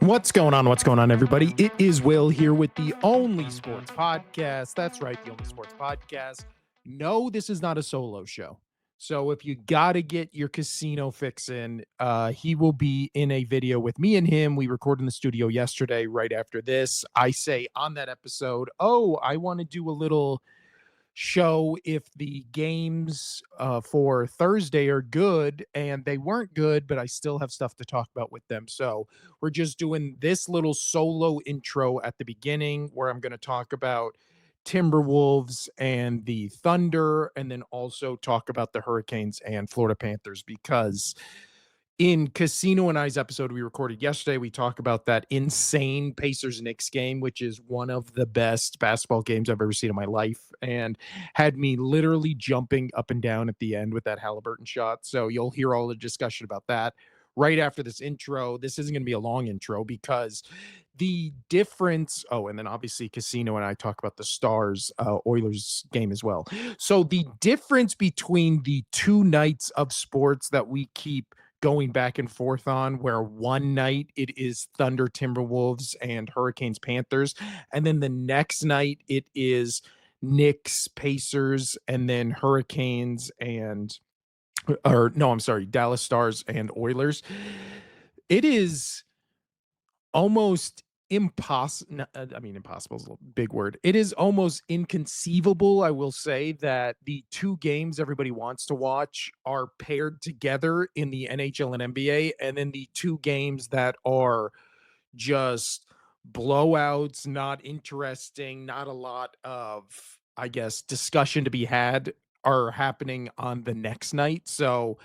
What's going on? What's going on, everybody? It is Will here with the only sports podcast. That's right, the only sports podcast. No, this is not a solo show. So if you got to get your casino fix in, he will be in a video with me and him. We recorded in the studio yesterday right after this. I say on that episode, I want to do a little show if the games for Thursday are good, and they weren't good, but I still have stuff to talk about with them. So we're just doing this little solo intro at the beginning where I'm going to talk about Timberwolves and the Thunder, and then also talk about the Hurricanes and Florida Panthers, because in Casino and I's episode we recorded yesterday, we talk about that insane Pacers Knicks game, which is one of the best basketball games I've ever seen in my life, and had me literally jumping up and down at the end with that Halliburton shot. So you'll hear all the discussion about that right after this intro. This isn't going to be a long intro because the difference. Oh, and then obviously Casino and I talk about the Stars Oilers game as well. So the difference between the two nights of sports that we keep going back and forth on, where one night it is Thunder Timberwolves and Hurricanes Panthers, and then the next night it is Knicks Pacers, and then Hurricanes and or no, I'm sorry, Dallas Stars and Oilers. It is almost impossible. I mean, impossible is a big word. It is almost inconceivable, I will say, that the two games everybody wants to watch are paired together in the NHL and NBA, and then the two games that are just blowouts, not interesting, not a lot of, I guess, discussion to be had, are happening on the next night. So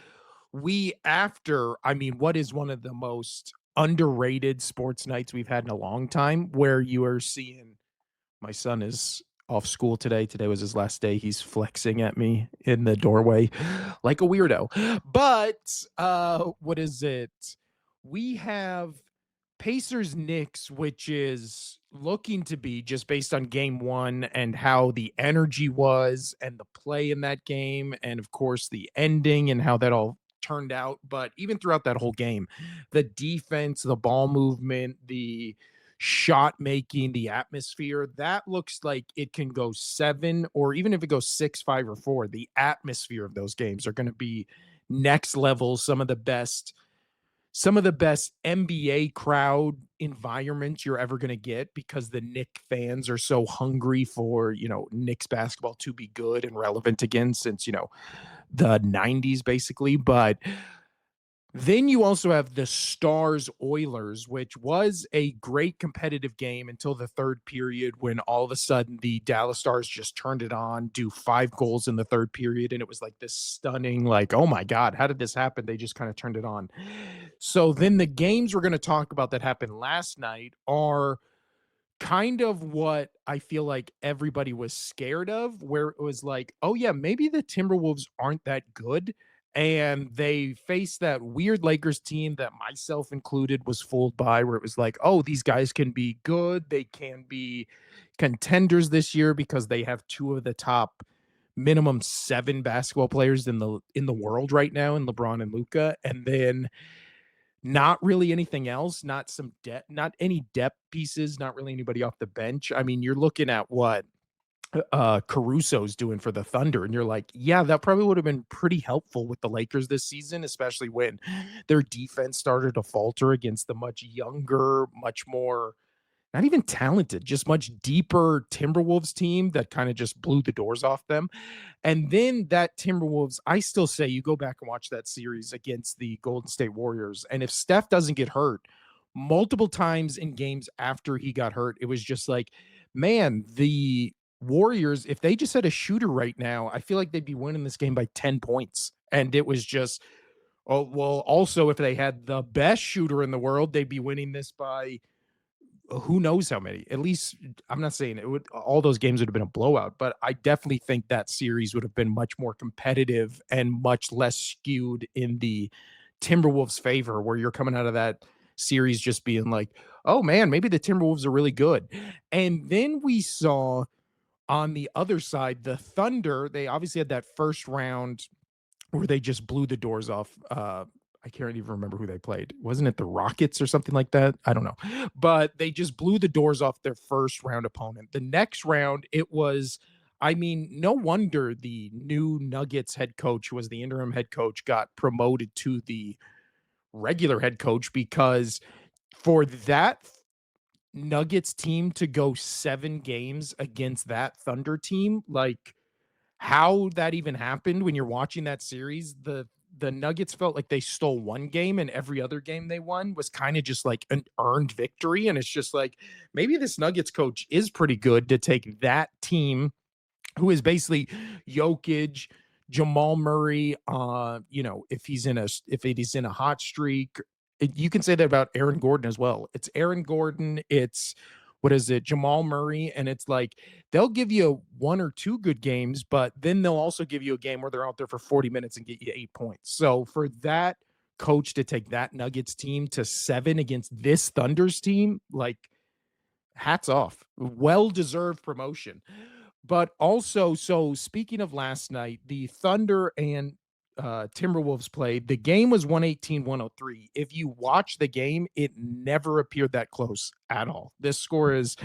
I mean, what is one of the most underrated sports nights we've had in a long time, where you are seeing my son is off school today. Today was his last day. He's flexing at me in the doorway like a weirdo. But what is it? We have Pacers Knicks, which is looking to be, just based on game one and how the energy was and the play in that game, and of course the ending and how that all turned out. But even throughout that whole game, the defense, the ball movement, the shot making, the atmosphere, that looks like it can go seven, or even if it goes 6-5 or 4, the atmosphere of those games are going to be next level. Some of the best NBA crowd environments you're ever going to get, because the Knicks fans are so hungry for, Knicks basketball to be good and relevant again since, the 90s basically. But then you also have the Stars Oilers, which was a great competitive game until the third period, when all of a sudden the Dallas Stars just turned it on, do 5 goals in the third period. And it was like this stunning, like, oh my God, how did this happen? They just kind of turned it on. So then the games we're going to talk about that happened last night are kind of what I feel like everybody was scared of, where it was like, oh yeah, maybe the Timberwolves aren't that good. And they faced that weird Lakers team that myself included was fooled by, where it was like, oh, these guys can be good. They can be contenders this year because they have two of the top minimum 7 basketball players in the world right now, in LeBron and Luca. And then not really anything else, not any depth pieces, not really anybody off the bench. I mean, you're looking at what Caruso's doing for the Thunder, and you're like, yeah, that probably would have been pretty helpful with the Lakers this season, especially when their defense started to falter against the much younger, much more not even talented, just much deeper Timberwolves team that kind of just blew the doors off them. And then that Timberwolves, I still say you go back and watch that series against the Golden State Warriors. And if Steph doesn't get hurt multiple times in games after he got hurt, it was just like, man, the Warriors, if they just had a shooter right now, I feel like they'd be winning this game by 10 points. And it was just, oh, well, also, if they had the best shooter in the world, they'd be winning this by who knows how many. At least I'm not saying it would, all those games would have been a blowout, but I definitely think that series would have been much more competitive and much less skewed in the Timberwolves' favor, where you're coming out of that series just being like, oh man, maybe the Timberwolves are really good. And then we saw on the other side, the Thunder, they obviously had that first round where they just blew the doors off I can't even remember who they played. Wasn't it the Rockets or something like that? I don't know. But they just blew the doors off their first round opponent. The next round, it was, I mean, no wonder the new Nuggets head coach, who was the interim head coach, got promoted to the regular head coach, because for that Nuggets team to go 7 games against that Thunder team, like, how that even happened when you're watching that series, the Nuggets felt like they stole one game, and every other game they won was kind of just like an earned victory. And it's just like, maybe this Nuggets coach is pretty good to take that team, who is basically Jokic, Jamal Murray, if he's in a hot streak. You can say that about Aaron Gordon as well. It's Aaron Gordon, it's what is it, Jamal Murray, and it's like they'll give you 1 or 2 good games, but then they'll also give you a game where they're out there for 40 minutes and get you 8 points. So for that coach to take that Nuggets team to 7 against this Thunders team, like, hats off. Well deserved promotion. But also, so speaking of last night, the Thunder and Timberwolves played. The game was 118-103. If you watch the game, it never appeared that close at all. This score is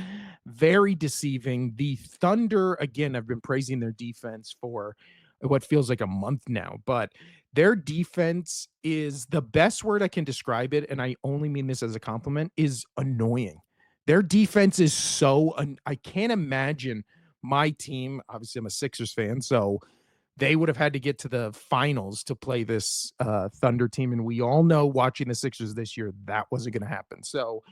very deceiving. The Thunder, again, I've been praising their defense for what feels like a month now, but their defense is, the best word I can describe it, and I only mean this as a compliment, is annoying. Their defense is so, I can't imagine my team. Obviously, I'm a Sixers fan, so they would have had to get to the finals to play this Thunder team. And we all know, watching the Sixers this year, that wasn't going to happen. So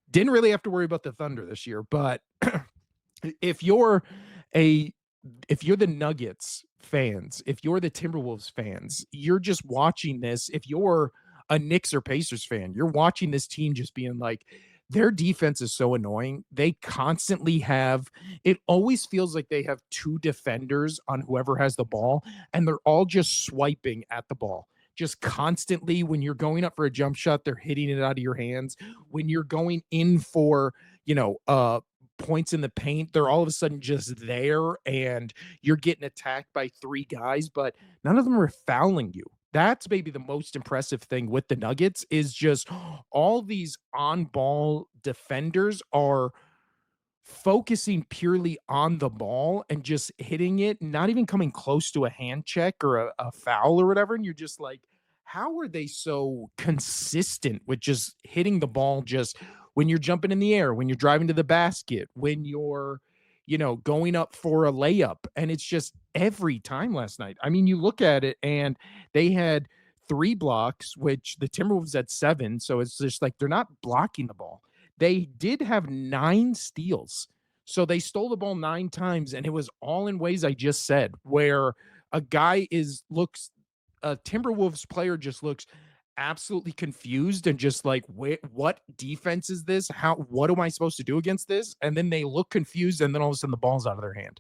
didn't really have to worry about the Thunder this year. But if you're a if you're the Nuggets fans, if you're the Timberwolves fans, you're just watching this. If you're a Knicks or Pacers fan, you're watching this team just being like, their defense is so annoying. They constantly have, it always feels like they have 2 defenders on whoever has the ball, and they're all just swiping at the ball. Just constantly, when you're going up for a jump shot, they're hitting it out of your hands. When you're going in for, points in the paint, they're all of a sudden just there, and you're getting attacked by 3 guys, but none of them are fouling you. That's maybe the most impressive thing with the Nuggets, is just all these on-ball defenders are focusing purely on the ball and just hitting it, not even coming close to a hand check or a foul or whatever. And you're just like, how are they so consistent with just hitting the ball, just when you're jumping in the air, when you're driving to the basket, when you're, going up for a layup? And it's just every time last night. I mean, you look at it, and they had 3 blocks, which the Timberwolves had 7. So it's just like they're not blocking the ball. They did have 9 steals. So they stole the ball 9 times, and it was all in ways I just said, where a guy looks, a Timberwolves player just looks absolutely confused and just like, wait, what defense is this? What am I supposed to do against this? And then they look confused, and then all of a sudden the ball's out of their hand.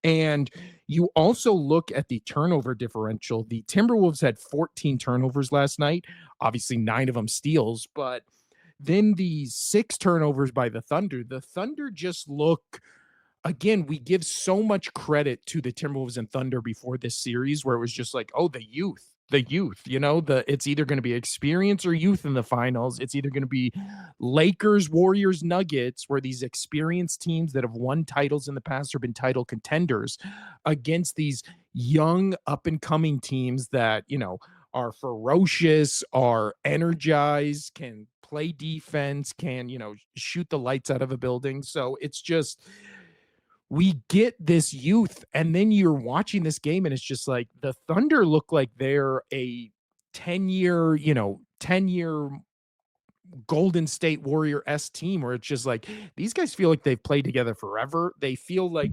And you also look at the turnover differential. The Timberwolves had 14 turnovers last night, obviously 9 of them steals, but then the 6 turnovers by the Thunder just look, again, we give so much credit to the Timberwolves and Thunder before this series, where it was just like, oh, the youth, it's either going to be experience or youth in the finals. It's either going to be Lakers, Warriors, Nuggets, where these experienced teams that have won titles in the past or been title contenders, against these young up and coming teams that, are ferocious, are energized, can play defense, can, shoot the lights out of a building. So it's just, we get this youth, and then you're watching this game, and it's just like the Thunder look like they're a 10-year Golden State Warrior-esque team, where it's just like these guys feel like they've played together forever. They feel like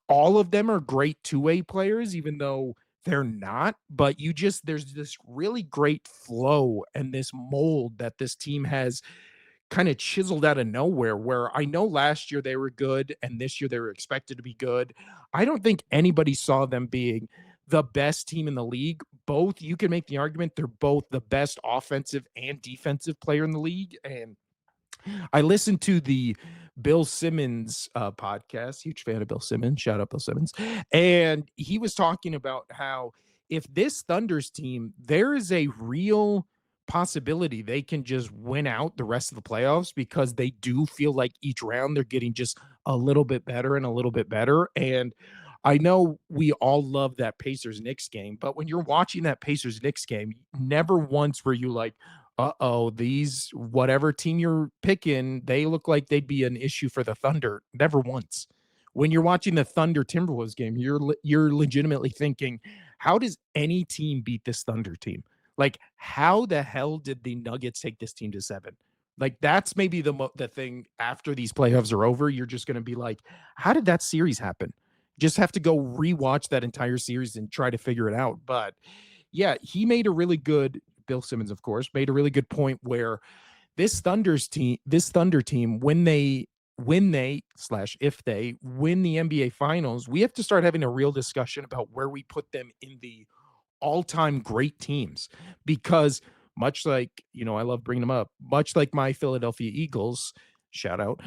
all of them are great two-way players, even though they're not. But there's this really great flow and this mold that this team has kind of chiseled out of nowhere, where I know last year they were good and this year they were expected to be good. I don't think anybody saw them being the best team in the league. Both, you can make the argument, they're both the best offensive and defensive player in the league. And I listened to the Bill Simmons podcast, huge fan of Bill Simmons, shout out Bill Simmons. And he was talking about how if this Thunder's team, there is a real possibility they can just win out the rest of the playoffs because they do feel like each round they're getting just a little bit better and a little bit better. And I know we all love that Pacers Knicks game, but when you're watching that Pacers Knicks game, never once were you like, uh-oh, these whatever team you're picking, they look like they'd be an issue for the Thunder. Never once. When you're watching the Thunder Timberwolves game, you're legitimately thinking, how does any team beat this Thunder team? Like, how the hell did the Nuggets take this team to 7? Like, that's maybe the thing after these playoffs are over, you're just going to be like, how did that series happen? Just have to go rewatch that entire series and try to figure it out. But yeah, he made a really good Bill Simmons, of course, made a really good point where this Thunder team, when they slash if they win the NBA finals, we have to start having a real discussion about where we put them in the all-time great teams, because much like, I love bringing them up, much like my Philadelphia Eagles, shout out,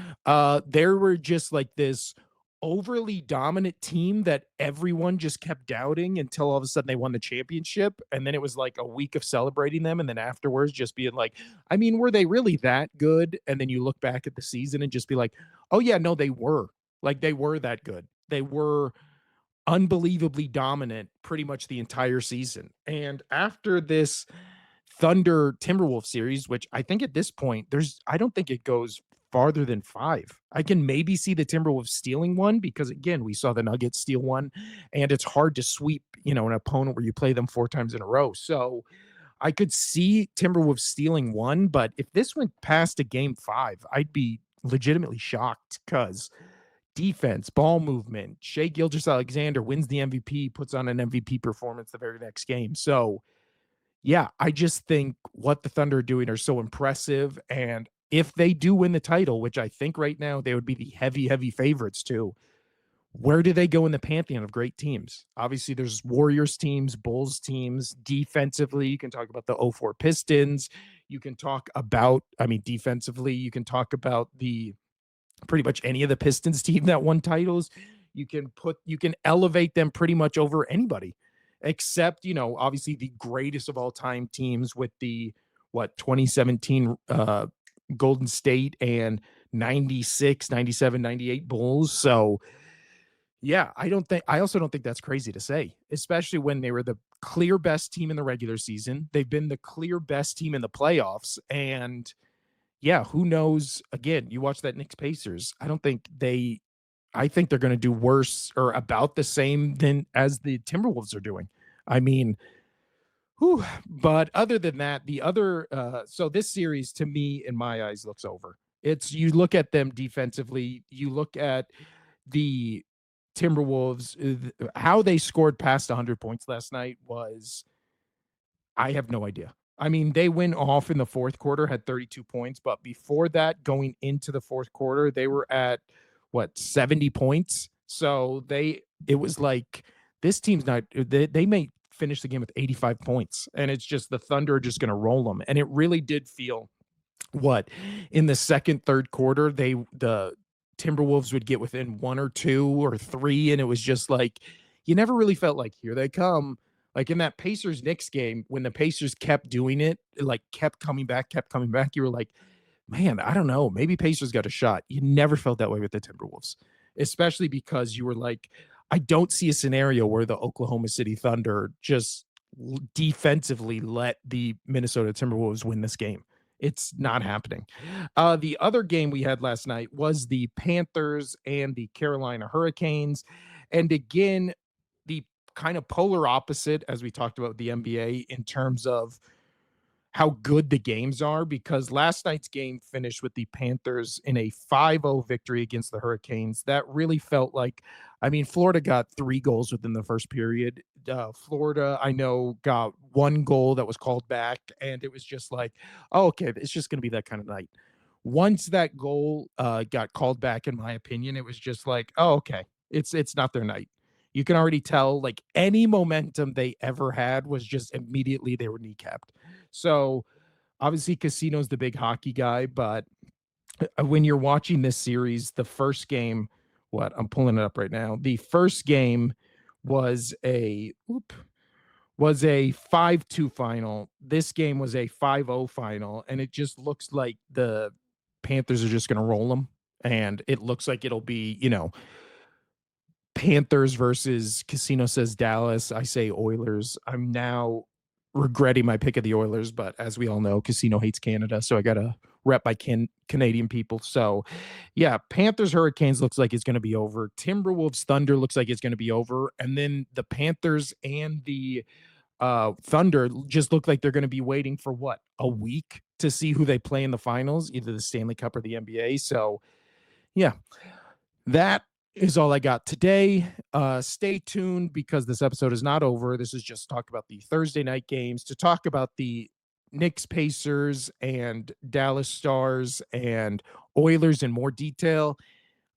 there were just like this overly dominant team that everyone just kept doubting until all of a sudden they won the championship, and then it was like a week of celebrating them, and then afterwards just being like, I mean, were they really that good? And then you look back at the season and just be like, oh yeah, no, they were. Like, they were that good. They were unbelievably dominant pretty much the entire season. And after this Thunder Timberwolves series, which I think at this point, I don't think it goes farther than 5. I can maybe see the Timberwolves stealing one because, again, we saw the Nuggets steal one, and it's hard to sweep, an opponent where you play them 4 times in a row. So I could see Timberwolves stealing one, but if this went past a game 5, I'd be legitimately shocked because defense, ball movement. Shea Gilgeous-Alexander wins the MVP, puts on an MVP performance the very next game. So, yeah, I just think what the Thunder are doing are so impressive. And if they do win the title, which I think right now they would be the heavy, heavy favorites to, where do they go in the pantheon of great teams? Obviously, there's Warriors teams, Bulls teams. Defensively, you can talk about the '04 Pistons. You can talk about, defensively, you can talk about the pretty much any of the Pistons team that won titles. You can elevate them pretty much over anybody, except, obviously the greatest of all time teams with the 2017 Golden State and 96, 97, 98 Bulls. So yeah, I also don't think that's crazy to say, especially when they were the clear best team in the regular season. They've been the clear best team in the playoffs, and yeah, who knows? Again, you watch that Knicks Pacers. I think they're going to do worse or about the same than as the Timberwolves are doing. I mean, whew, but other than that, so this series to me, in my eyes, looks over. You look at them defensively, you look at the Timberwolves, how they scored past 100 points last night was, I have no idea. I mean, they went off in the fourth quarter, had 32 points, but before that, going into the fourth quarter, they were at 70 points. So it was like, this team's not, they may finish the game with 85 points, and it's just the Thunder are just going to roll them. And it really did feel in the second, third quarter, the Timberwolves would get within 1 or 2 or 3, and it was just like, you never really felt like, here they come. Like in that Pacers Knicks game, when the Pacers kept doing it, like kept coming back, you were like, man, I don't know, maybe Pacers got a shot. You never felt that way with the Timberwolves, especially because you were like, I don't see a scenario where the Oklahoma City Thunder just defensively let the Minnesota Timberwolves win this game. It's not happening. The other game we had last night was the Panthers and the Carolina Hurricanes. And again, the kind of polar opposite, as we talked about the NBA, in terms of how good the games are, because last night's game finished with the Panthers in a 5-0 victory against the Hurricanes. That really felt like, Florida got 3 goals within the first period. Florida, I know, got 1 goal that was called back, and it was just like, oh, okay, it's just going to be that kind of night. Once that goal got called back, in my opinion, it was just like, oh, okay, it's not their night. You can already tell, like, any momentum they ever had was just immediately they were kneecapped. So obviously Casino's the big hockey guy, but when you're watching this series, the first game, I'm pulling it up right now. The first game was was a 5-2 final. This game was a 5-0 final, and it just looks like the Panthers are just going to roll them. And it looks like it'll be, Panthers versus Casino says Dallas. I say Oilers. I'm now regretting my pick of the Oilers, but as we all know, Casino hates Canada, so I got to rep by Canadian people. So, yeah, Panthers Hurricanes looks like it's going to be over. Timberwolves Thunder looks like it's going to be over, and then the Panthers and the Thunder just look like they're going to be waiting for what, a week to see who they play in the finals, either the Stanley Cup or the NBA. So, yeah, that is all I got today. Stay tuned because this episode is not over. This is just talk about the Thursday night games, to talk about the Knicks, Pacers, and Dallas Stars and Oilers in more detail.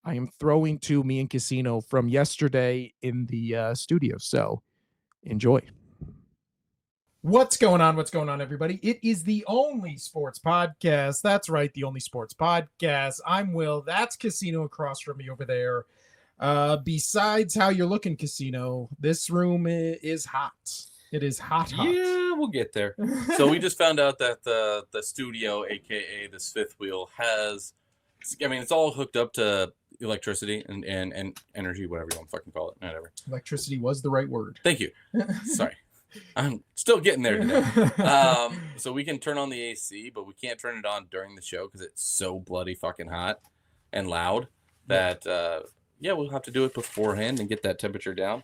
I am throwing to me and Casino from yesterday in the studio. So enjoy. What's going on? What's going on, everybody? It is the only sports podcast. That's right, the only sports podcast. I'm Will. That's Casino across from me over there. Besides how you're looking, Casino, this room is hot. It is hot. Yeah, we'll get there. So we just found out that the studio, aka this fifth wheel, has, I mean, it's all hooked up to electricity and energy, whatever you want to fucking call it. Whatever. Electricity was the right word. Thank you. Sorry. I'm still getting there today. So we can turn on the AC, but we can't turn it on during the show because it's so bloody fucking hot and loud that, we'll have to do it beforehand and get that temperature down.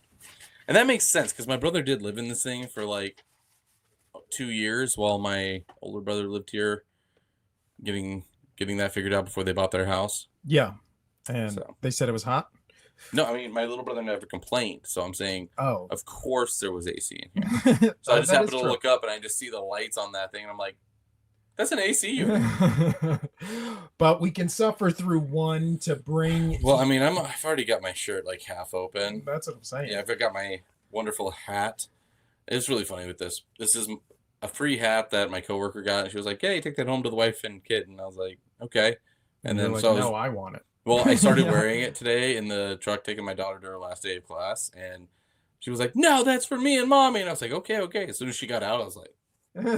And that makes sense because my brother did live in this thing for like 2 years while my older brother lived here, getting that figured out before they bought their house. Yeah. And they said it was hot? No, I mean, my little brother never complained. So I'm saying, of course there was AC in here. So I just happened to look up and I just see the lights on that thing. And I'm like, that's an AC unit. But we can suffer through one to bring. Well, I mean, I've already got my shirt like half open. That's what I'm saying. Yeah, I've got my wonderful hat. It's really funny with this. This is a free hat that my coworker got. And she was like, hey, take that home to the wife and kid. And I was like, okay. And then like, no, I want it. Well, I started wearing it today in the truck, taking my daughter to her last day of class, and she was like, no, that's for me and mommy. And I was like, okay. As soon as she got out, I was like,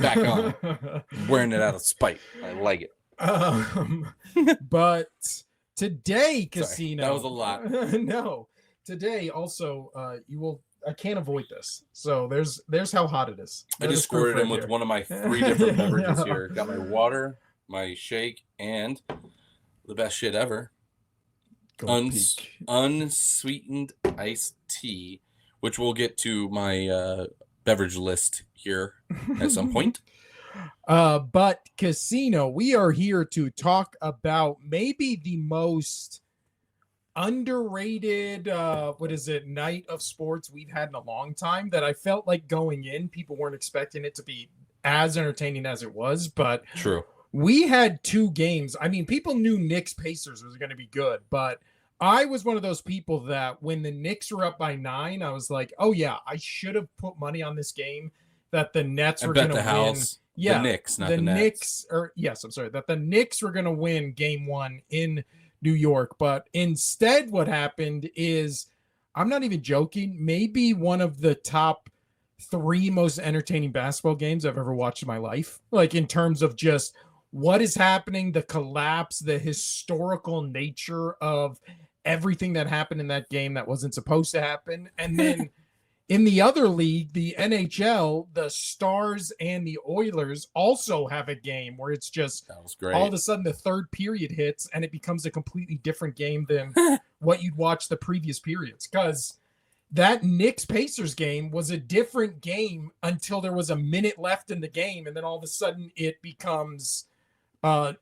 back on. Wearing it out of spite. I like it. But today, Casino. Sorry, that was a lot. No. Today, also, I can't avoid this. So there's how hot it is. I just squirted him with one of my 3 different beverages here. Got my water, my shake, and the best shit ever. Unsweetened iced tea, which we'll get to my beverage list here at some point. But Casino, we are here to talk about maybe the most underrated night of sports we've had in a long time, that I felt like going in, people weren't expecting it to be as entertaining as it was, but true. We had 2 games. I mean, people knew Knicks Pacers was going to be good, but I was one of those people that when the Knicks were up by 9, I was like, oh yeah, I should have put money on this game that the Nets were going to win. Yeah, the Knicks, not the Nets. That the Knicks were going to win game 1 in New York. But instead what happened is, I'm not even joking, maybe one of the top 3 most entertaining basketball games I've ever watched in my life. Like, in terms of just what is happening, the collapse, the historical nature of everything that happened in that game that wasn't supposed to happen. And then in the other league, the NHL, the Stars and the Oilers also have a game where it's just, that was great. All of a sudden the third period hits and it becomes a completely different game than what you'd watch the previous periods. Because that Knicks Pacers game was a different game until there was a minute left in the game. And then all of a sudden it becomes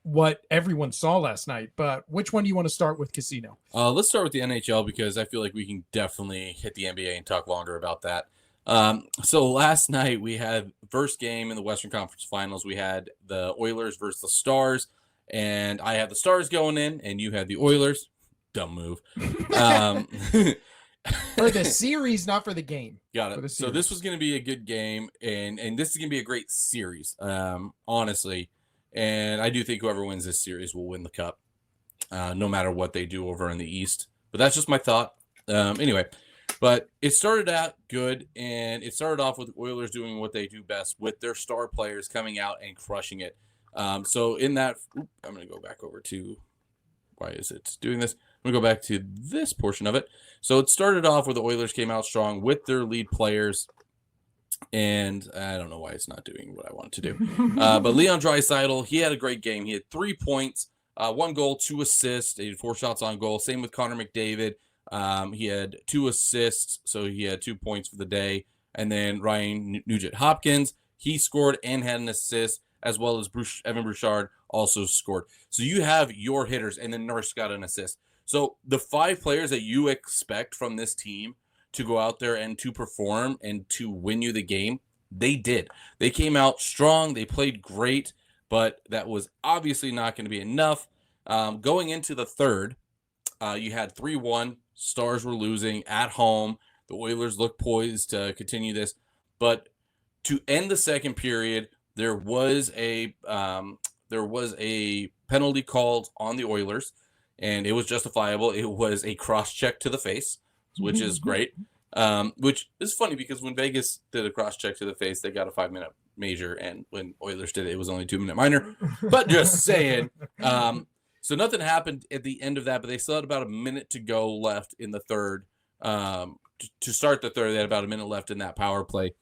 what everyone saw last night. But which one do you want to start with, Casino? Let's start with the NHL because I feel like we can definitely hit the NBA and talk longer about that. So last night we had first game in the Western Conference Finals. We had the Oilers versus the Stars, and I had the Stars going in, and you had the Oilers. Dumb move. For the series, not for the game. Got it. So this was going to be a good game, and this is going to be a great series, honestly. And I do think whoever wins this series will win the cup, no matter what they do over in the East. But that's just my thought. Anyway, But it started out good, and it started off with the Oilers doing what they do best with their star players coming out and crushing it. So in that, I'm going to go back over to, why is it doing this? I'm going to go back to this portion of it. So it started off where the Oilers came out strong with their lead players, and I don't know why it's not doing what I want it to do. But Leon Draisaitl, he had a great game. He had 3 points, 1 goal, 2 assists. He had 4 shots on goal. Same with Connor McDavid. He had 2 assists, so he had 2 points for the day. And then Ryan Nugent-Hopkins, he scored and had an assist, as well as Evan Bouchard also scored. So you have your hitters, and then Nurse got an assist. So the 5 players that you expect from this team to go out there and to perform and to win you the game, they did. They came out strong. They played great, but that was obviously not going to be enough. Going into the third, you had 3-1. Stars were losing at home. The Oilers looked poised to continue this. But to end the second period, there was a penalty called on the Oilers, and it was justifiable. It was a cross-check to the face, which is great. Which is funny because when Vegas did a cross-check to the face, they got a 5-minute major, and when Oilers did it, it was only 2-minute minor. But just saying. So nothing happened at the end of that, but they still had about a minute to go left in the third. To start the third, they had about a minute left in that power play.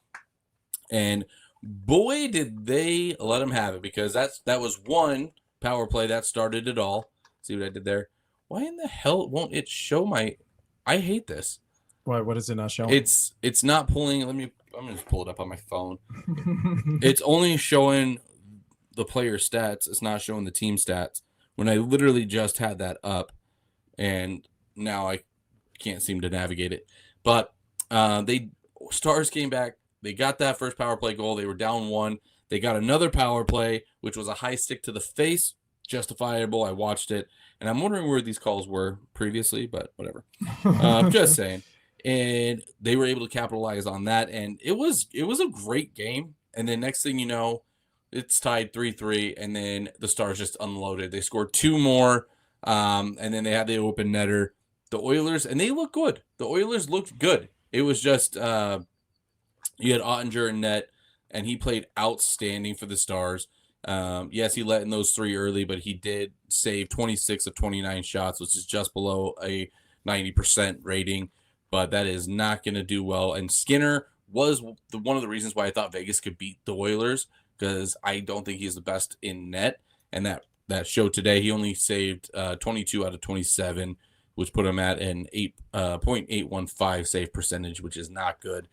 And boy, did they let them have it, because that was one power play that started it all. See what I did there? Why in the hell won't it show my... I hate this. What is it not showing? It's not pulling... I'm going to just pull it up on my phone. It's only showing the player stats. It's not showing the team stats. When I literally just had that up, and now I can't seem to navigate it. But Stars came back. They got that first power play goal. They were down 1. They got another power play, which was a high stick to the face. Justifiable. I watched it. And I'm wondering where these calls were previously, but whatever. I'm just saying. And they were able to capitalize on that. And it was a great game. And then next thing you know, it's tied 3-3, and then the Stars just unloaded. They scored 2 more, and then they had the open netter. The Oilers, and they look good. The Oilers looked good. It was just you had Ottinger in net, and he played outstanding for the Stars. Yes, he let in those 3 early, but he did save 26 of 29 shots, which is just below a 90% rating. But that is not going to do well. And Skinner was one of the reasons why I thought Vegas could beat the Oilers, because I don't think he's the best in net. And that showed today. He only saved 22 out of 27, which put him at an 8.815 save percentage, which is not good.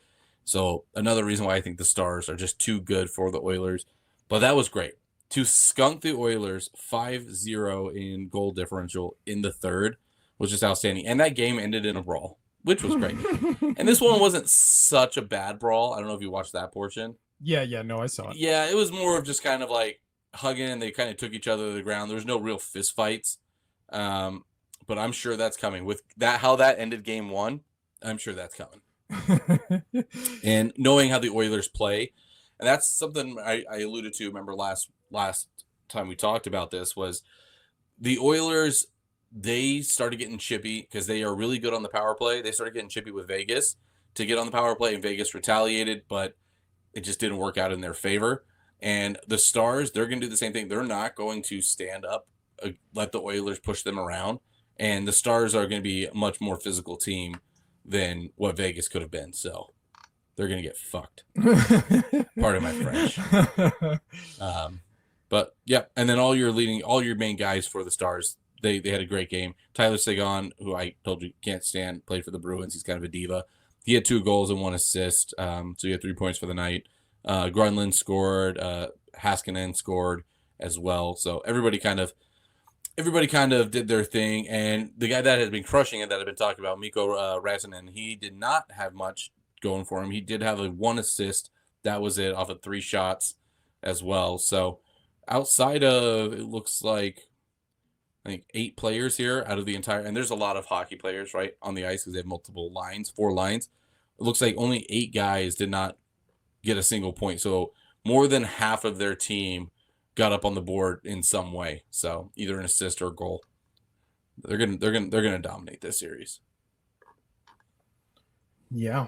So another reason why I think the Stars are just too good for the Oilers. But that was great. To skunk the Oilers 5-0 in goal differential in the third was just outstanding. And that game ended in a brawl, which was great. And this one wasn't such a bad brawl. I don't know if you watched that portion. Yeah, no, I saw it. Yeah, it was more of just kind of like hugging, and they kind of took each other to the ground. There was no real fist fights. But I'm sure that's coming. With that, how that ended game 1, I'm sure that's coming. And knowing how the Oilers play, and that's something I alluded to, remember last time we talked about this, was the Oilers, they started getting chippy because they are really good on the power play. They started getting chippy with Vegas to get on the power play, and Vegas retaliated, but it just didn't work out in their favor. And the Stars, they're going to do the same thing. They're not going to stand up, let the Oilers push them around. And the Stars are going to be a much more physical team than what Vegas could have been. So they're going to get fucked. Pardon my French. But yeah, and then all your main guys for the Stars, they had a great game. Tyler Seguin, who I told you can't stand, played for the Bruins. He's kind of a diva. He had 2 goals and 1 assist, so he had 3 points for the night. Grunland scored. Haskinen scored as well. So everybody kind of did their thing. And the guy that had been crushing it, that I've been talking about, Mikko Rantanen, he did not have much going for him. He did have 1 assist. That was it, off of 3 shots as well. So outside of, it looks like, I think 8 players here out of the entire, and there's a lot of hockey players, right, on the ice because they have multiple lines, 4 lines. It looks like only 8 guys did not get a single point. So more than half of their team got up on the board in some way. So either an assist or a goal. They're gonna dominate this series. Yeah.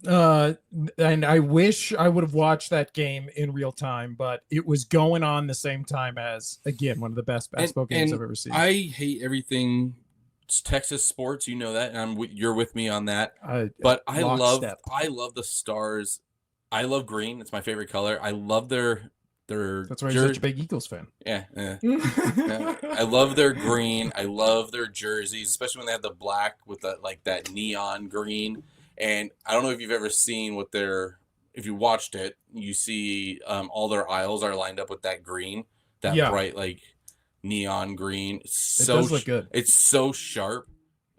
And I wish I would have watched that game in real time, but it was going on the same time as, again, one of the best basketball games I've ever seen. I hate everything Texas sports, you know that, and you're with me on that. But I love the Stars. I love green. It's my favorite color. I love their That's why you're such a big Eagles fan. Yeah. I love their green. I love their jerseys, especially when they have the black with that neon green. And I don't know if you've ever seen if you watched it, you see all their aisles are lined up with that green, that bright neon green. It does look good. It's so sharp.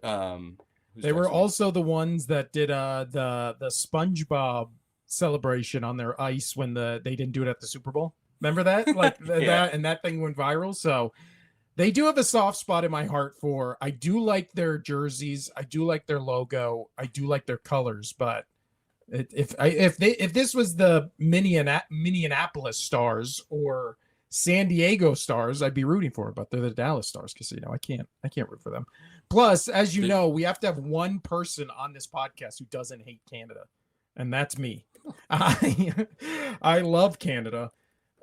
They were also the ones that did the SpongeBob celebration on their ice when they didn't do it at the Super Bowl. Remember that? That, and that thing went viral. So they do have a soft spot in my heart for. I do like their jerseys. I do like their logo. I do like their colors. But if this was the Minneapolis Stars or San Diego Stars, I'd be rooting for it. But they're the Dallas Stars Casino. I can't root for them. Plus, as you know, we have to have one person on this podcast who doesn't hate Canada, and that's me. I love Canada.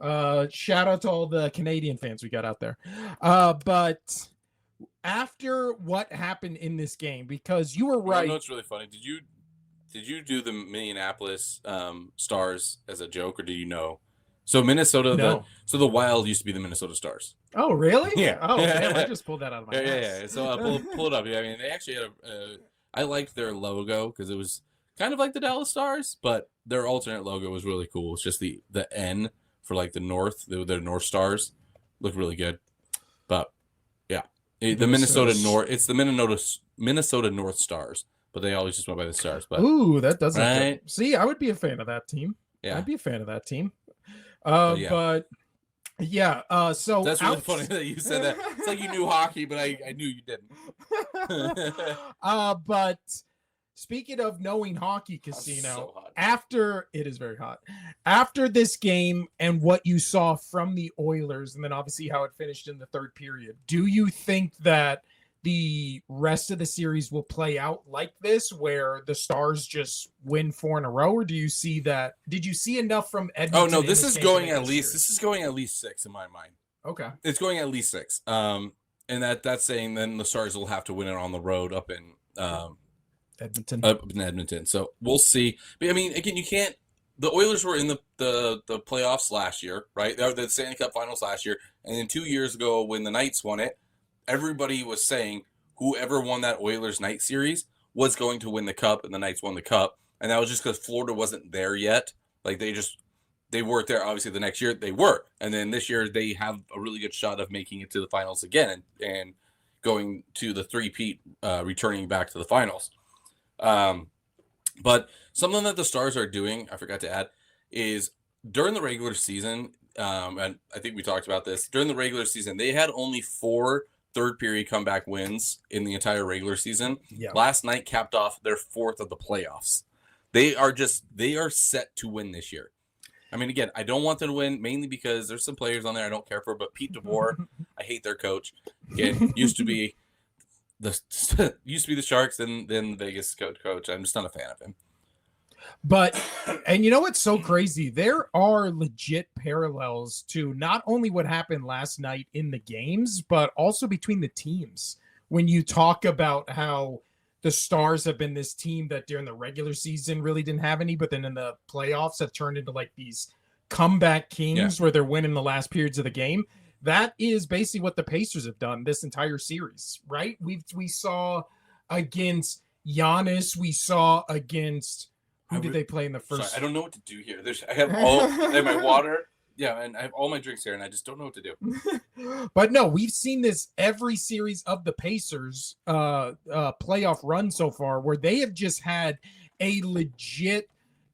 Shout out to all the Canadian fans we got out there. But after what happened in this game, because you were right. You know what's really funny? Did you do the Minneapolis Stars as a joke, or do you know? So Minnesota, no. The Wild used to be the Minnesota Stars. Oh, really? Yeah. Oh, man, I just pulled that out of my ass. Yeah. So pull it up. Yeah, I mean, they actually had I liked their logo because it was kind of like the Dallas Stars, but their alternate logo was really cool. It's just the N for the North, their North Stars, look really good. But yeah, the Minnesota North. It's the Minnesota North Stars, but they always just went by the Stars. But that doesn't. Right? See, I would be a fan of that team. Yeah, I'd be a fan of that team. So that's really funny that you said that. It's like you knew hockey, but I knew you didn't. But speaking of knowing hockey, Casino, it is very hot. After this game and what you saw from the Oilers, and then obviously how it finished in the third period, do you think that the rest of the series will play out like this, where the Stars just win 4 in a row, or do you see that? Did you see enough from Edmonton? Oh no, this is going at least 6 in my mind. Okay, it's going at least 6. And that's saying then the Stars will have to win it on the road up in Edmonton. So we'll see. But I mean, again, you can't. The Oilers were in the playoffs last year, right? They were the Stanley Cup Finals last year, and then 2 years ago when the Knights won it, everybody was saying whoever won that Oilers Knight series was going to win the cup, and the Knights won the cup. And that was just because Florida wasn't there yet. Like they weren't there. Obviously, the next year they were, and then this year they have a really good shot of making it to the finals again and going to the three-peat, returning back to the finals. But something that the Stars are doing, I forgot to add, is during the regular season, and I think we talked about this, during the regular season, they had only 4 third period comeback wins in the entire regular season. Yeah. Last night capped off their 4th of the playoffs. They are set to win this year. I mean, again, I don't want them to win mainly because there's some players on there I don't care for, but Pete DeBoer, I hate their coach. Again, used to be the Sharks, then the Vegas coach. I'm just not a fan of him. But, and you know what's so crazy? There are legit parallels to not only what happened last night in the games, but also between the teams. When you talk about how the Stars have been this team that during the regular season really didn't have any, but then in the playoffs have turned into like these comeback kings where they're winning the last periods of the game. That is basically what the Pacers have done this entire series, right? We saw against Giannis. We saw against who did they play in the first? Sorry, I don't know what to do here. I have my water. Yeah, and I have all my drinks here, and I just don't know what to do. But no, we've seen this every series of the Pacers playoff run so far, where they have just had a legit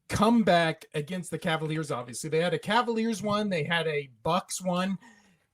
comeback against the Cavaliers. Obviously, they had a Cavaliers one, they had a Bucks one,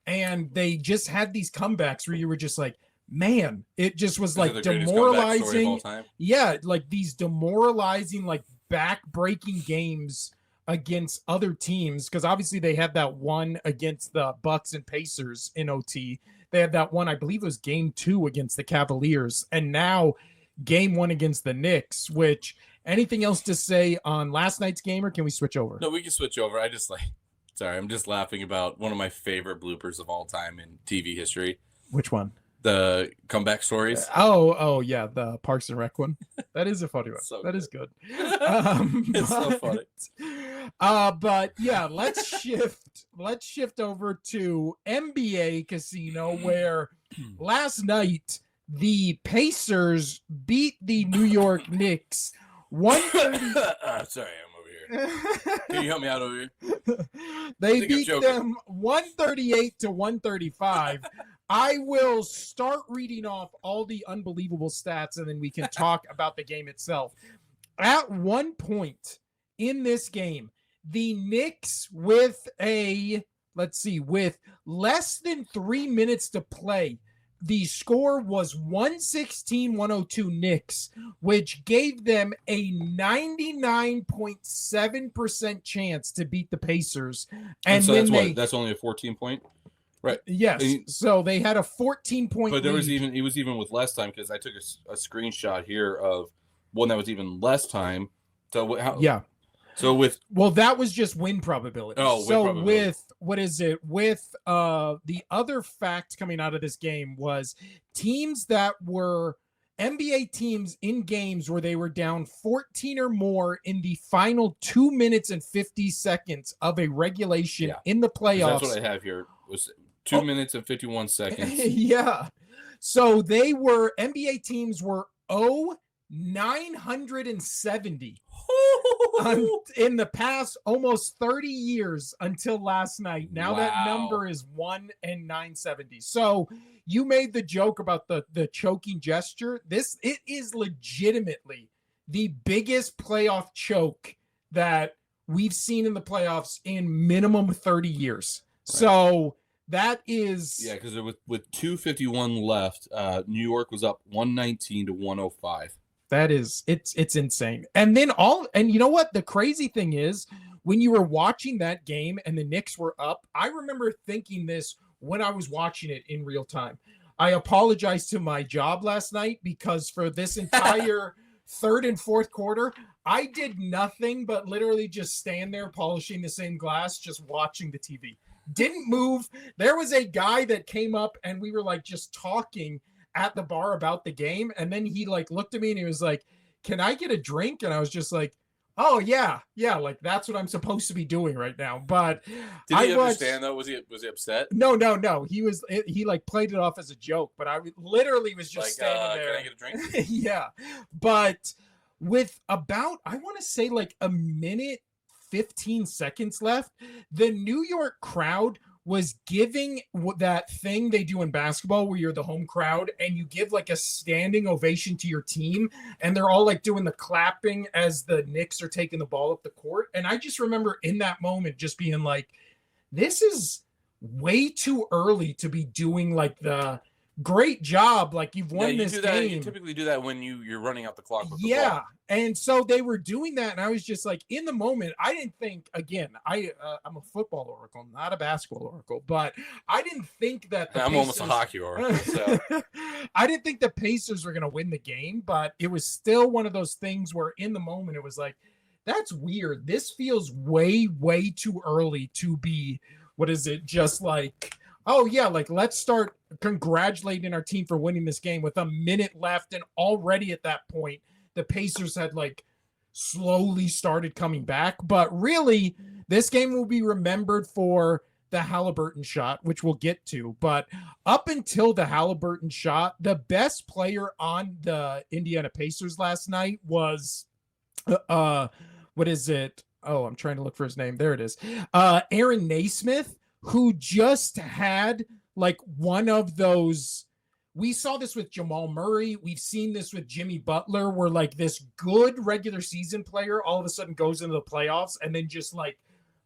and they just had these comebacks where you were just like, man, it just was like demoralizing. Yeah, like these demoralizing, like back-breaking games against other teams, because obviously they had that one against the Bucks and Pacers in OT. They had that one, I believe it was game 2 against the Cavaliers, and now game 1 against the Knicks, which Anything else to say on last night's game, or can we switch over? No, we can switch over. I'm just laughing about one of my favorite bloopers of all time in TV history. Which one? The comeback stories. Oh yeah, the Parks and Rec one. That is a funny one. So that good. is good. It's so funny. But yeah, let's shift over to NBA Casino, where last night the Pacers beat the New York Knicks 130. Sorry, I'm over here. Can you help me out over here? They beat them 138 to 135. I will start reading off all the unbelievable stats, and then we can talk about the game itself. At one point in this game, the Knicks with less than 3 minutes to play, the score was 116-102 Knicks, which gave them a 99.7% chance to beat the Pacers. And so then that's only a 14-point? Right. Yes. So they had a 14-point But lead. it was even with less time, because I took a screenshot here of one that was even less time. So that was just win probability. With the other fact coming out of this game was teams that were NBA teams in games where they were down 14 or more in the final 2 minutes and 50 seconds of a regulation in the playoffs. That's what I have here. It was 2 minutes and 51 seconds. Yeah. So NBA teams were 970 in the past almost 30 years until last night. Now that number is 970. So you made the joke about the choking gesture. It is legitimately the biggest playoff choke that we've seen in the playoffs in minimum 30 years. Right. So that is because with 2:51 left, New York was up 119 to 105. That is it's insane. And then you know what the crazy thing is, when you were watching that game and the Knicks were up, I remember thinking this when I was watching it in real time. I apologize to my job last night, because for this entire third and fourth quarter, I did nothing but literally just stand there polishing the same glass, just watching the TV. Didn't move. There was a guy that came up and we were like just talking at the bar about the game, and then he like looked at me and he was like, "Can I get a drink?" And I was just like, "Oh yeah, like that's what I'm supposed to be doing right now." But did he understand though? Was he upset? No. He like played it off as a joke, but I literally was just standing there. Can I get a drink? Yeah, but with about, I want to say like a minute 15 seconds left, the New York crowd was giving that thing they do in basketball where you're the home crowd and you give like a standing ovation to your team, and they're all like doing the clapping as the Knicks are taking the ball up the court. And I just remember in that moment just being like, this is way too early to be doing like the great job, like you've won this game. You typically do that when you're running out the clock with the ball. And so they were doing that, and I was just like, in the moment, I didn't think, again, I'm a football oracle, not a basketball oracle, but I didn't think that the Pacers, almost a hockey oracle. So. I didn't think the Pacers were going to win the game, but it was still one of those things where in the moment it was like, that's weird. This feels way, way too early to be, just like, oh yeah, like let's start congratulating our team for winning this game with a minute left. And already at that point, the Pacers had like slowly started coming back. But really, this game will be remembered for the Halliburton shot, which we'll get to. But up until the Halliburton shot, the best player on the Indiana Pacers last night was, Oh, I'm trying to look for his name. There it is. Aaron Naismith, who just had like one of those. We saw this with Jamal Murray. We've seen this with Jimmy Butler, where like this good regular season player all of a sudden goes into the playoffs and then just like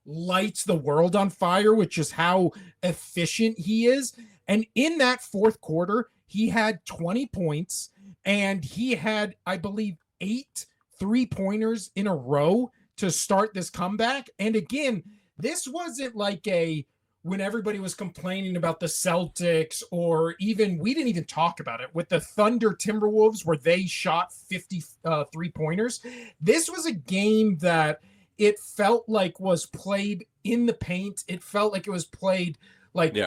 lights the world on fire, which is how efficient he is. And in that fourth quarter, he had 20 points and he had, I believe, 8 3-pointers in a row to start this comeback. And again, this wasn't like when everybody was complaining about the Celtics, or even, we didn't even talk about it with the Thunder Timberwolves where they shot 50 3-pointers. This was a game that it felt like was played in the paint. It felt like it was played like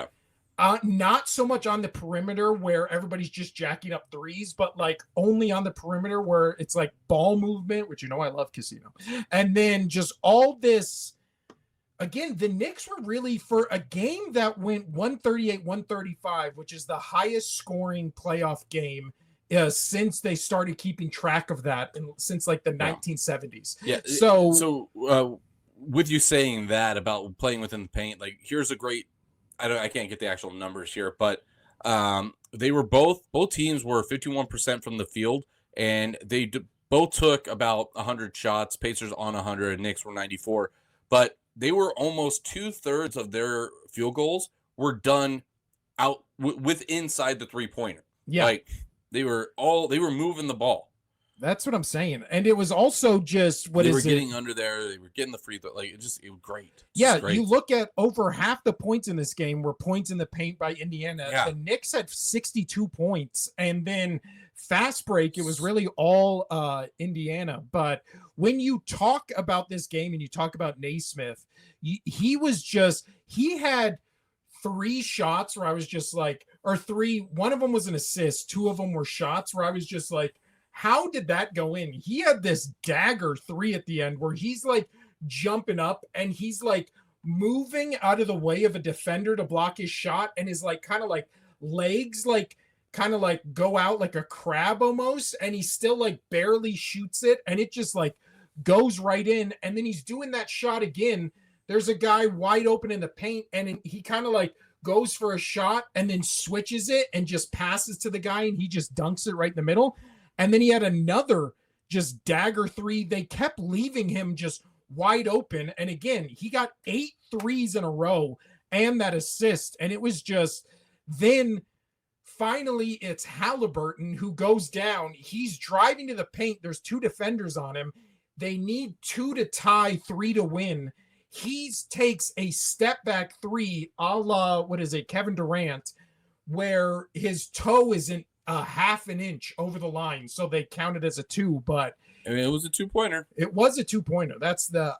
not so much on the perimeter where everybody's just jacking up threes, but like only on the perimeter where it's like ball movement, which, you know, I love casino. And then just all this. Again, the Knicks were really, for a game that went 138-135, which is the highest scoring playoff game since they started keeping track of that, and since like the 1970s. Yeah. So with you saying that about playing within the paint, like here's a great, I can't get the actual numbers here, but they were both teams were 51% from the field, and they both took about 100 shots. Pacers on 100, Knicks were 94, but they were almost 2/3 of their field goals were done out with inside the 3-pointer. Yeah. Like they were moving the ball. That's what I'm saying. And it was also just, they were getting under there. They were getting the free throw. Like it was great. Great. You look at over half the points in this game were points in the paint by Indiana. Yeah. The Knicks had 62 points, and then fast break, it was really all Indiana. But when you talk about this game and you talk about Naismith, he had 3 shots where I was just like, or 3, one of them was an assist, 2 of them were shots where I was just like, how did that go in? He had this dagger 3 at the end where he's like jumping up and he's like moving out of the way of a defender to block his shot, and his like kind of like legs like kind of like go out like a crab almost, and he still like barely shoots it, and it just like goes right in. And then he's doing that shot again. There's a guy wide open in the paint, and he kind of like goes for a shot and then switches it and just passes to the guy, and he just dunks it right in the middle. And then he had another just dagger 3. They kept leaving him just wide open. And again, he got 8 threes in a row and that assist. And it was just, then finally it's Halliburton who goes down. He's driving to the paint. There's 2 defenders on him. They need 2 to tie, 3 to win. He takes a step back 3 a la, Kevin Durant, where his toe isn't a half an inch over the line, so they counted as a 2. But I mean, it was a 2-pointer. It was a 2-pointer.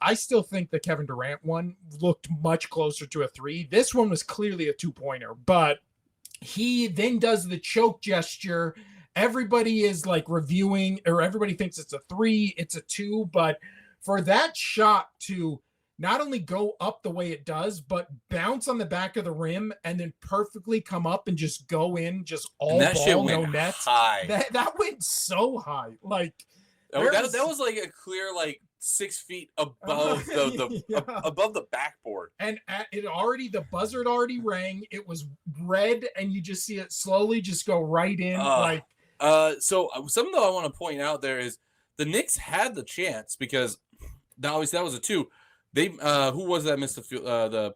I still think the Kevin Durant one looked much closer to a 3. This one was clearly a 2-pointer, but he then does the choke gesture. Everybody is like reviewing, or everybody thinks it's a 3, it's a 2, but for that shot to not only go up the way it does, but bounce on the back of the rim and then perfectly come up and just go in, just all that ball, shit no went net. High. That went so high. Like that was like a clear like 6 feet above above the backboard. And the buzzer had already rang. It was red, and you just see it slowly just go right in. So something that I want to point out there is the Knicks had the chance, because obviously that was a 2. They who was that missed the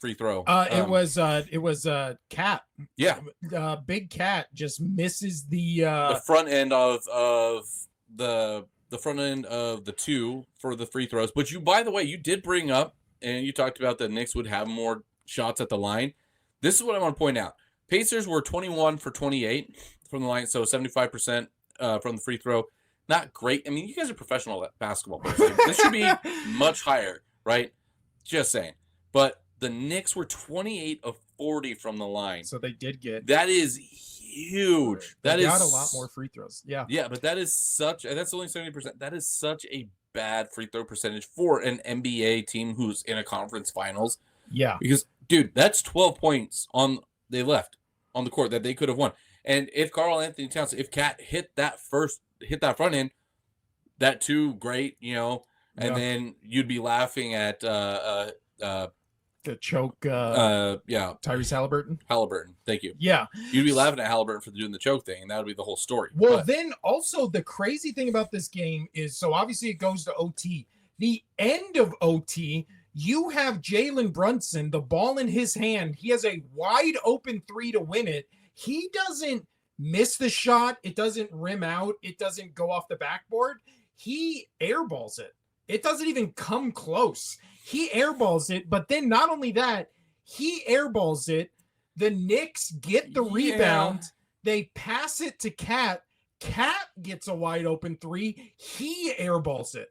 free throw? It was Cat. Yeah. Big Cat just misses the front end of the front end of the 2 for the free throws. But by the way, you did bring up, and you talked about the Knicks would have more shots at the line. This is what I want to point out. Pacers were 21 for 28 from the line, so 75% from the free throw. Not great. I mean, you guys are professional basketball players. This should be much higher, right? Just saying. But the Knicks were 28 of 40 from the line. So they did get. That is huge. They got a lot more free throws. Yeah. Yeah, but that's only 70%. That is such a bad free throw percentage for an NBA team who's in a conference finals. Yeah. Because, dude, that's 12 points they left on the court that they could have won. And if Karl-Anthony Towns, if Cat hit that front end, that 2, great, and then you'd be laughing at the choke. Tyrese Halliburton. Thank you. Yeah, you'd be laughing at Halliburton for doing the choke thing, and that would be the whole story. Well, then also the crazy thing about this game is, so obviously it goes to OT. The end of OT, you have Jalen Brunson, the ball in his hand. He has a wide open 3 to win it. He doesn't miss the shot. It doesn't rim out. It doesn't go off the backboard. He airballs it. It doesn't even come close. He airballs it. But then not only that, He airballs it. The Knicks get the rebound. They pass it to Cat. Cat gets a wide open three. He airballs it.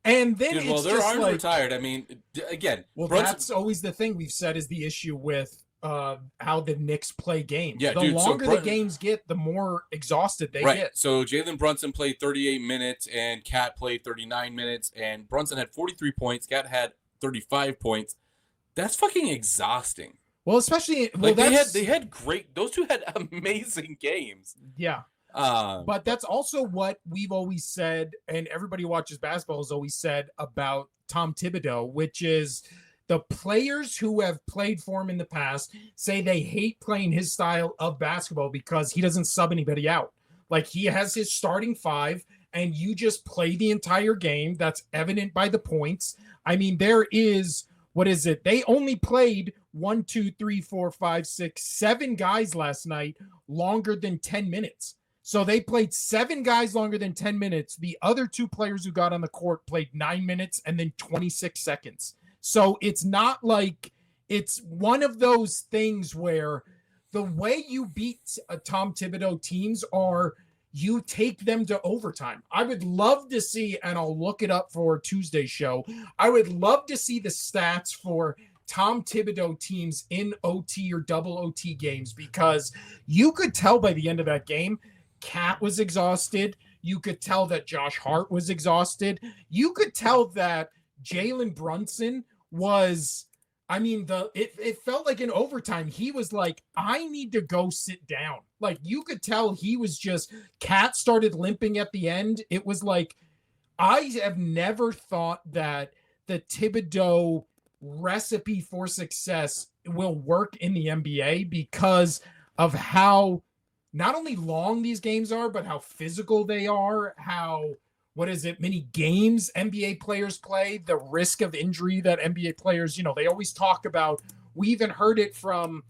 And then it's their just arms like, were tired. I mean, again, that's always the thing we've said is the issue with how the Knicks play games. Yeah, the longer the games get, the more exhausted they get. So Jalen Brunson played 38 minutes and Cat played 39 minutes, and Brunson had 43 points. Cat had 35 points. That's fucking exhausting. Well, especially they had great. Those two had amazing games. Yeah. But that's also what we've always said, and everybody who watches basketball has always said about Tom Thibodeau, which is the players who have played for him in the past say they hate playing his style of basketball because he doesn't sub anybody out. Like, he has his starting five, and you just play the entire game. That's evident by the points. I mean, there is, they only played 1, 2, 3, 4, 5, 6, 7 guys last night longer than 10 minutes. So they played 7 guys longer than 10 minutes. The other 2 players who got on the court played 9 minutes and then 26 seconds. So it's not like it's one of those things where the way you beat a Tom Thibodeau teams are you take them to overtime. I would love to see, and I'll look it up for Tuesday's show, I would love to see the stats for Tom Thibodeau teams in OT or double OT games, because you could tell by the end of that game, Cat was exhausted. You could tell that Josh Hart was exhausted. You could tell that Jalen Brunson was, I mean, it felt like in overtime, he was like, I need to go sit down. Like, you could tell he was just, Cat started limping at the end. It was like, I have never thought that the Thibodeau recipe for success will work in the NBA because of how not only long these games are, but how physical they are, how, many games NBA players play, the risk of injury that NBA players, they always talk about. We even heard it from,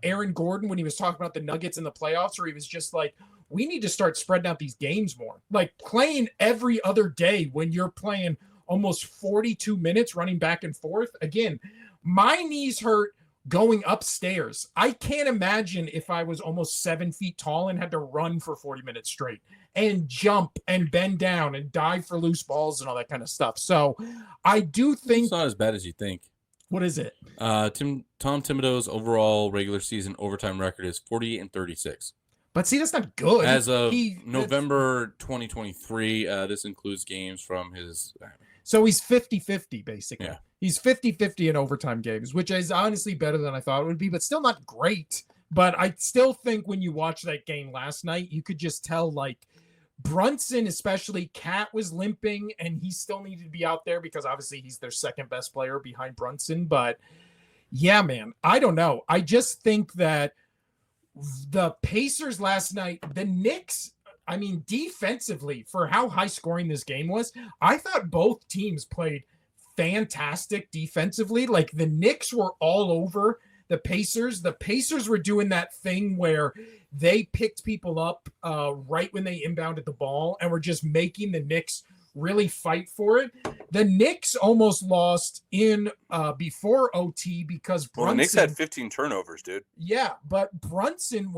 Aaron Gordon when he was talking about the Nuggets in the playoffs, where he was just like, we need to start spreading out these games more. Like, playing every other day when you're playing almost 42 minutes running back and forth. Again, my knees hurt going upstairs. I can't imagine if I was almost 7 feet tall and had to run for 40 minutes straight and jump and bend down and dive for loose balls and all that kind of stuff. So I do think it's not as bad as you think. What is it? Tom Thibodeau's overall regular season overtime record is 48-36. But see, that's not good. As of November 2023, this includes games from his... So he's 50-50, basically. Yeah. He's 50-50 in overtime games, which is honestly better than I thought it would be, but still not great. But I still think when you watch that game last night, you could just tell, like, Brunson, especially, Cat was limping, and he still needed to be out there because obviously he's their second best player behind Brunson. But, yeah, man, I don't know. I just think that the Pacers last night, the Knicks, I mean, defensively, for how high scoring this game was, I thought both teams played fantastic defensively. Like, the Knicks were all over the Pacers. The Pacers were doing that thing where they picked people up right when they inbounded the ball and were just making the Knicks really fight for it. The Knicks almost lost in before OT because Brunson... Well, the Knicks had 15 turnovers, dude. Yeah, but Brunson,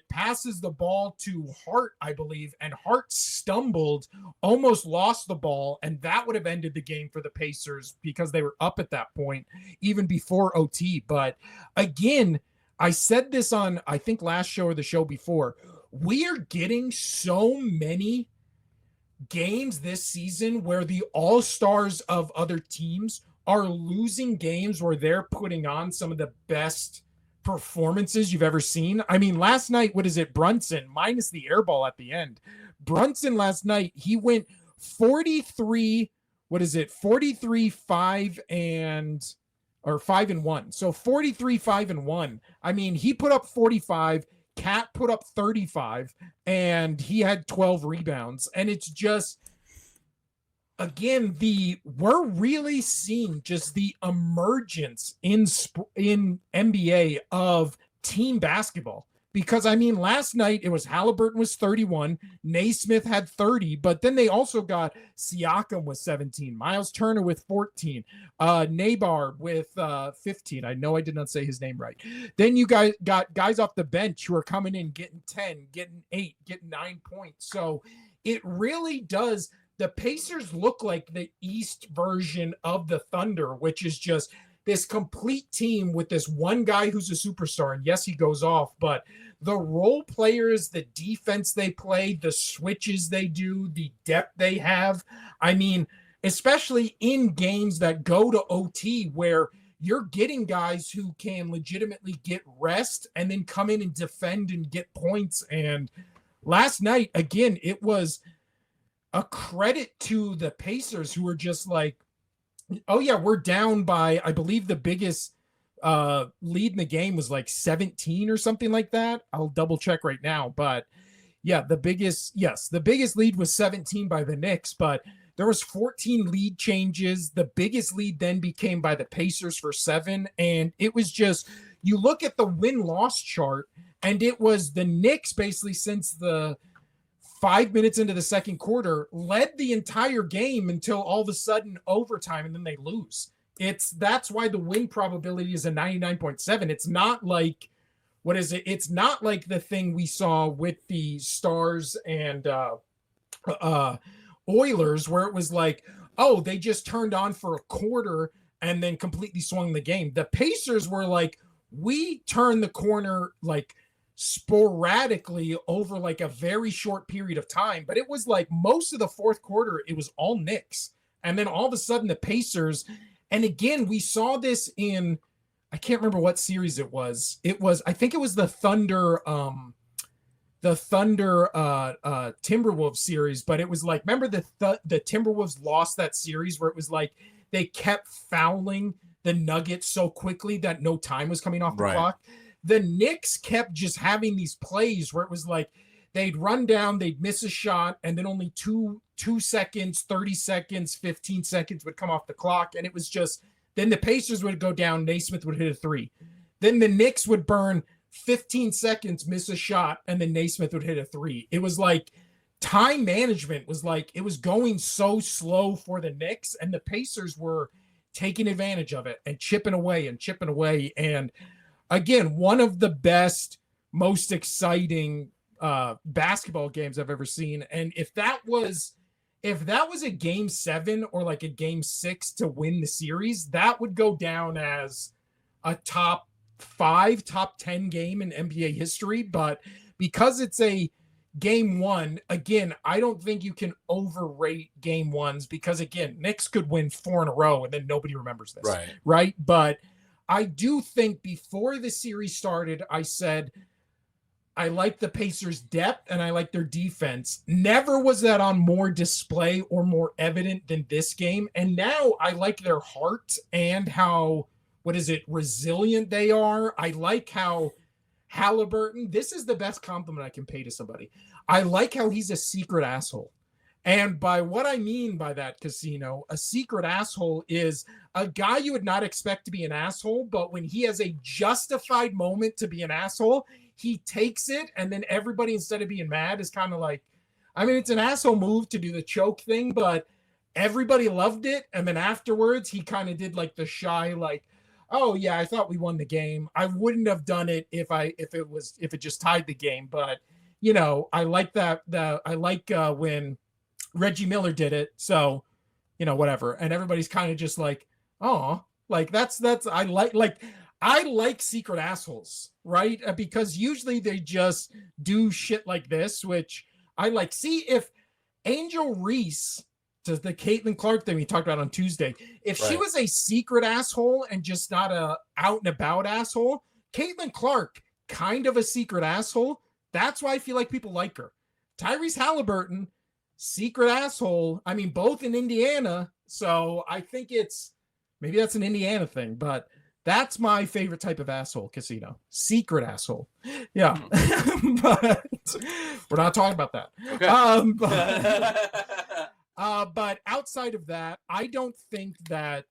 passes the ball to Hart, I believe, and Hart stumbled, almost lost the ball, and that would have ended the game for the Pacers because they were up at that point, even before OT. But again, I said this on, I think, last show or the show before, we are getting so many games this season where the all-stars of other teams are losing games where they're putting on some of the best performances you've ever seen. I mean, last night, Brunson, minus the air ball at the end. Brunson last night, he went 43, 5 and 1. So 43, 5 and 1. I mean, he put up 45, Cat put up 35, and he had 12 rebounds. And it's just, again, we're really seeing just the emergence in NBA of team basketball, Because, I mean, last night it was Halliburton was 31, Naismith had 30, but then they also got Siakam with 17, Miles Turner with 14, Nabar with 15. I know I did not say his name right. Then you guys got guys off the bench who are coming in, getting 10, getting 8, getting 9 points. So it really does. The Pacers look like the East version of the Thunder, which is just this complete team with this one guy who's a superstar. And yes, he goes off, but the role players, the defense they play, the switches they do, the depth they have. I mean, especially in games that go to OT where you're getting guys who can legitimately get rest and then come in and defend and get points. And last night, again, it was a credit to the Pacers, who were just like, oh yeah, we're down by, I believe the biggest lead in the game was like 17 or something like that. I'll double check right now, but yeah, the biggest lead was 17 by the Knicks, but there was 14 lead changes. The biggest lead then became by the Pacers for 7. And it was just, you look at the win-loss chart, and it was the Knicks basically since the 5 minutes into the second quarter led the entire game until all of a sudden overtime, and then they lose. That's why the win probability is a 99.7. It's not like, what is it? It's not like the thing we saw with the Stars and Oilers, where it was like, oh, they just turned on for a quarter and then completely swung the game. The Pacers were like, we turned the corner like sporadically over like a very short period of time, but it was like most of the fourth quarter, it was all Knicks. And then all of a sudden the Pacers, and again, we saw this in, I can't remember what series it was. I think it was the Thunder Timberwolves series, but it was like, remember the Timberwolves lost that series where it was like they kept fouling the Nuggets so quickly that no time was coming off the clock. The Knicks kept just having these plays where it was like they'd run down, they'd miss a shot, and then only 2 seconds, 30 seconds, 15 seconds would come off the clock. And it was just, then the Pacers would go down, Naismith would hit a 3. Then the Knicks would burn 15 seconds, miss a shot, and then Naismith would hit a 3. It was like time management was like, it was going so slow for the Knicks, and the Pacers were taking advantage of it and chipping away. And again, one of the best, most exciting basketball games I've ever seen. And if that was a game 7 or like a game 6 to win the series, that would go down as a top 5, top 10 game in NBA history. But because it's a game 1, again, I don't think you can overrate game 1s, because again, Knicks could win 4 in a row and then nobody remembers this. Right. But I do think before the series started, I said, I like the Pacers' depth and I like their defense. Never was that on more display or more evident than this game. And now I like their heart and how, resilient they are. I like how Halliburton, this is the best compliment I can pay to somebody. I like how he's a secret asshole. And by what I mean by that, Casino, a secret asshole is a guy you would not expect to be an asshole, but when he has a justified moment to be an asshole, he takes it, and then everybody, instead of being mad, is kind of like, I mean, it's an asshole move to do the choke thing, but everybody loved it. And then afterwards, he kind of did like the shy, like, oh yeah, I thought we won the game. I wouldn't have done it if it just tied the game. But you know, I like that. I like when Reggie Miller did it. So, you know, whatever. And everybody's kind of just like, oh, like that's I like secret assholes, right? Because usually they just do shit like this, which I like. See, if Angel Reese, to the Caitlin Clark thing we talked about on Tuesday, if she was a secret asshole and just not a out and about asshole, Caitlin Clark, kind of a secret asshole. That's why I feel like people like her. Tyrese Halliburton, secret asshole. I mean, both in Indiana. So I think maybe that's an Indiana thing, but that's my favorite type of asshole, Casino. Secret asshole. Yeah. But we're not talking about that. Okay. But outside of that, I don't think that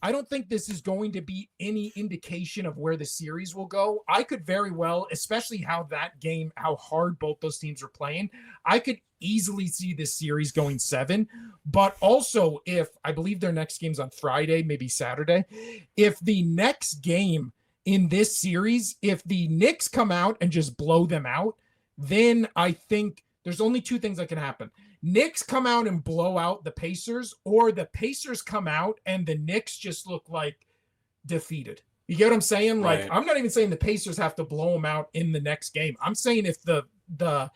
I don't think this is going to be any indication of where the series will go. I could very well, especially how hard both those teams are playing, I could easily see this series going 7. But also, if I believe their next game's on Friday, maybe Saturday, if the next game in this series, if the Knicks come out and just blow them out, then I think there's only 2 things that can happen. Knicks come out and blow out the Pacers, or the Pacers come out and the Knicks just look like defeated. You get what I'm saying? Right. Like, I'm not even saying the Pacers have to blow them out in the next game. I'm saying if the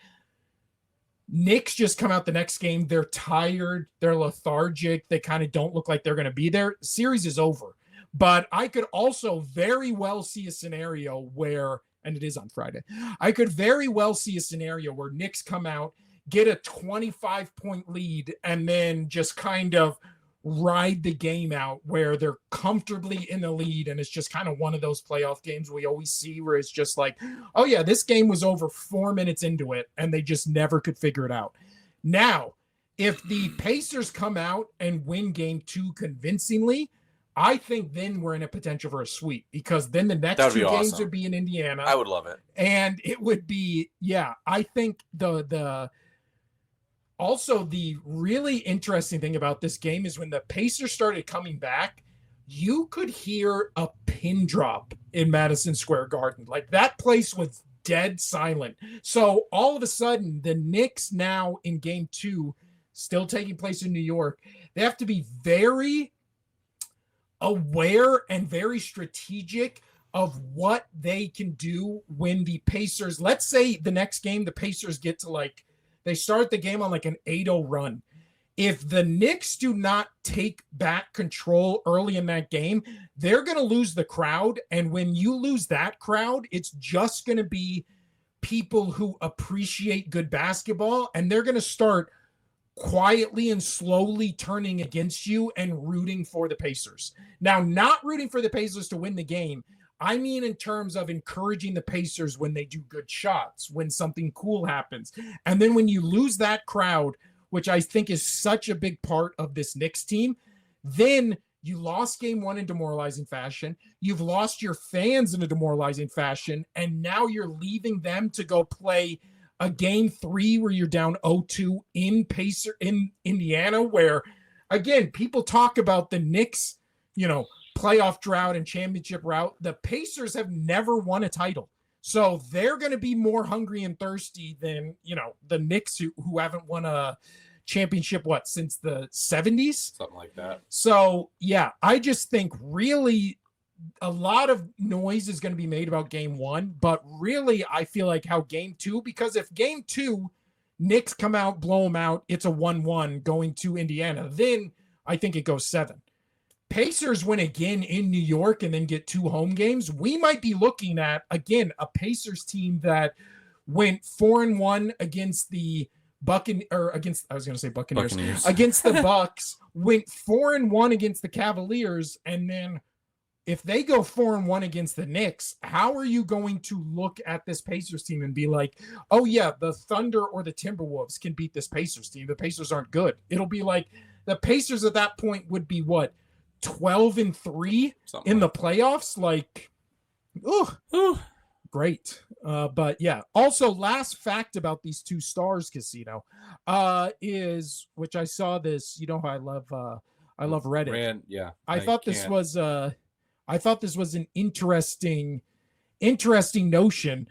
Knicks just come out the next game, they're tired, they're lethargic, they kind of don't look like they're going to be there, series is over. But I could also very well see a scenario where, and it is on Friday, I could very well see a scenario where Knicks come out, get a 25-point lead, and then just kind of ride the game out where they're comfortably in the lead. And it's just kind of one of those playoff games we always see where it's just like, oh yeah, this game was over 4 minutes into it, and they just never could figure it out. Now, if the Pacers come out and win game 2 convincingly, I think then we're in a potential for a sweep, because then the next 2 games would be in Indiana. I would love it. And it would be, I think also the really interesting thing about this game is when the Pacers started coming back, you could hear a pin drop in Madison Square Garden. Like, that place was dead silent. So all of a sudden, the Knicks now in game 2, still taking place in New York, they have to be very aware and very strategic of what they can do when the Pacers, let's say the next game, the Pacers get to they start the game on an 8-0 run. If the Knicks do not take back control early in that game, they're going to lose the crowd. And when you lose that crowd, it's just going to be people who appreciate good basketball, and they're going to start quietly and slowly turning against you and rooting for the Pacers. Now, not rooting for the Pacers to win the game. I mean, in terms of encouraging the Pacers when they do good shots, when something cool happens. And then when you lose that crowd, which I think is such a big part of this Knicks team, then you lost game 1 in demoralizing fashion. You've lost your fans in a demoralizing fashion. And now you're leaving them to go play a game 3 where you're down 0-2 in Indiana, where, again, people talk about the Knicks, playoff drought and championship route. The Pacers have never won a title. So they're going to be more hungry and thirsty than, the Knicks who haven't won a championship, since the 70s? Something like that. So, yeah, I just think really a lot of noise is going to be made about game 1, but really I feel like how game 2, because if game 2 Knicks come out, blow them out, it's a 1-1 going to Indiana, then I think it goes 7. Pacers win again in New York and then get 2 home games. We might be looking at, again, a Pacers team that went 4-1 against the Buccaneers, against the Bucks, went 4-1 against the Cavaliers, and then if they go 4-1 against the Knicks, how are you going to look at this Pacers team and be like, oh yeah, the Thunder or the Timberwolves can beat this Pacers team. The Pacers aren't good. It'll be like the Pacers at that point would be 12-3 in the playoffs? Great. But yeah, also last fact about these 2 stars, Casino, is, which I saw this, how I love Reddit. I thought this was an interesting notion.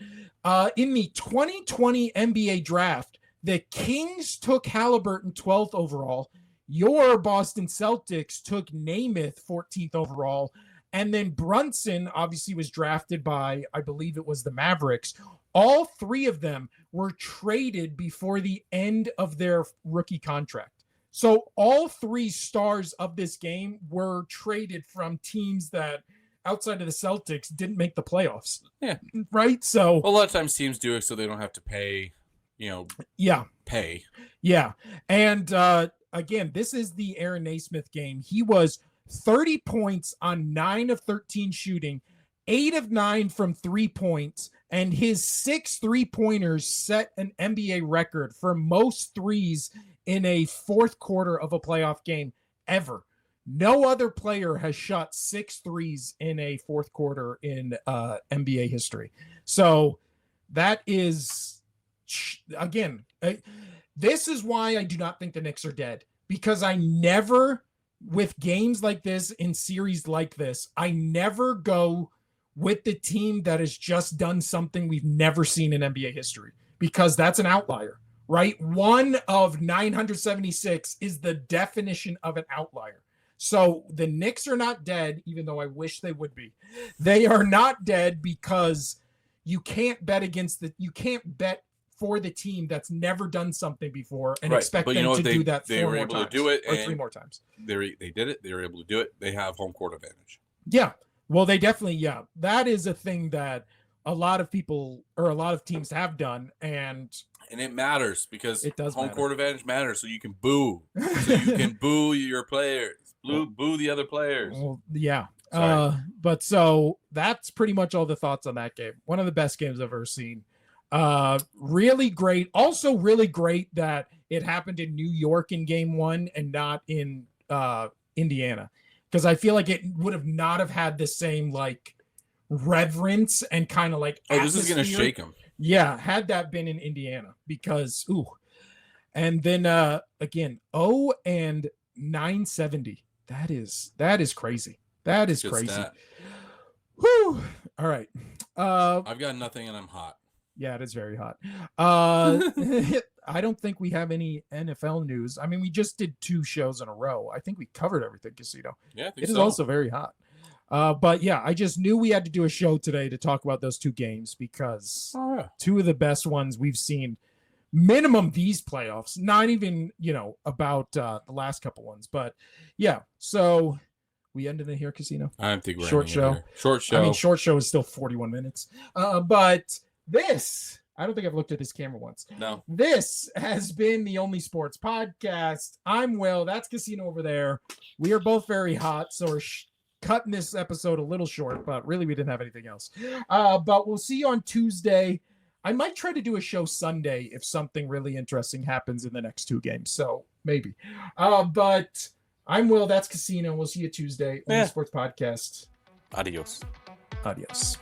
In the 2020 NBA draft, the Kings took Halliburton 12th overall. Your Boston Celtics took Namath 14th overall. And then Brunson obviously was drafted by, I believe it was the Mavericks. All 3 of them were traded before the end of their rookie contract. So all 3 stars of this game were traded from teams that, outside of the Celtics, didn't make the playoffs. Yeah. Right? So a lot of times teams do it so they don't have to pay, pay. Yeah. And again, this is the Aaron Naismith game. He was 30 points on 9 of 13 shooting, 8 of 9 from 3 points, and his 6 3-pointers set an NBA record for most threes in a fourth quarter of a playoff game ever. No other player has shot 6 threes in a fourth quarter in NBA history. So that is, again, this is why I do not think the Knicks are dead, because I never, with games like this, in series like this, I never go with the team that has just done something we've never seen in NBA history, because that's an outlier, right? 1 of 976 is the definition of an outlier. So the Knicks are not dead, even though I wish they would be. They are not dead because you can't bet for the team that's never done something before and expect them to do that they were able to do it, or 3 more times. They did it. They were able to do it. They have home court advantage. Yeah. Well, they definitely, that is a thing that a lot of people or a lot of teams have done, and it matters because it does home matter. court advantage matters, so you can boo. So you can boo your players, boo the other players. Well, yeah. But so that's pretty much all the thoughts on that game. One of the best games I've ever seen. Really great. Also really great that it happened in New York in game 1 and not in Indiana, because I feel like it would have not have had the same like reverence and kind of like this is gonna shake them. Yeah, had that been in Indiana, because and then again 0-970. That is crazy. That is crazy. Stat. Whew. All right. I've got nothing and I'm hot. Yeah, it is very hot. I don't think we have any NFL news. I mean, we just did 2 shows in a row. I think we covered everything, Casino. Yeah, I think it is also very hot. But yeah, I just knew we had to do a show today to talk about those 2 games, because 2 of the best ones we've seen, minimum these playoffs, not even, about the last couple ones. But yeah, so we ended it here, Casino. I think we're short show. Short show. I mean, short show is still 41 minutes. But this, I don't think I've looked at this camera once. No. This has been the Only Sports Podcast. I'm Will. That's Casino over there. We are both very hot, so we're cutting this episode a little short, but really we didn't have anything else. But we'll see you on Tuesday. I might try to do a show Sunday if something really interesting happens in the next 2 games. So maybe. But I'm Will. That's Casino. We'll see you Tuesday on the Sports Podcast. Adios. Adios.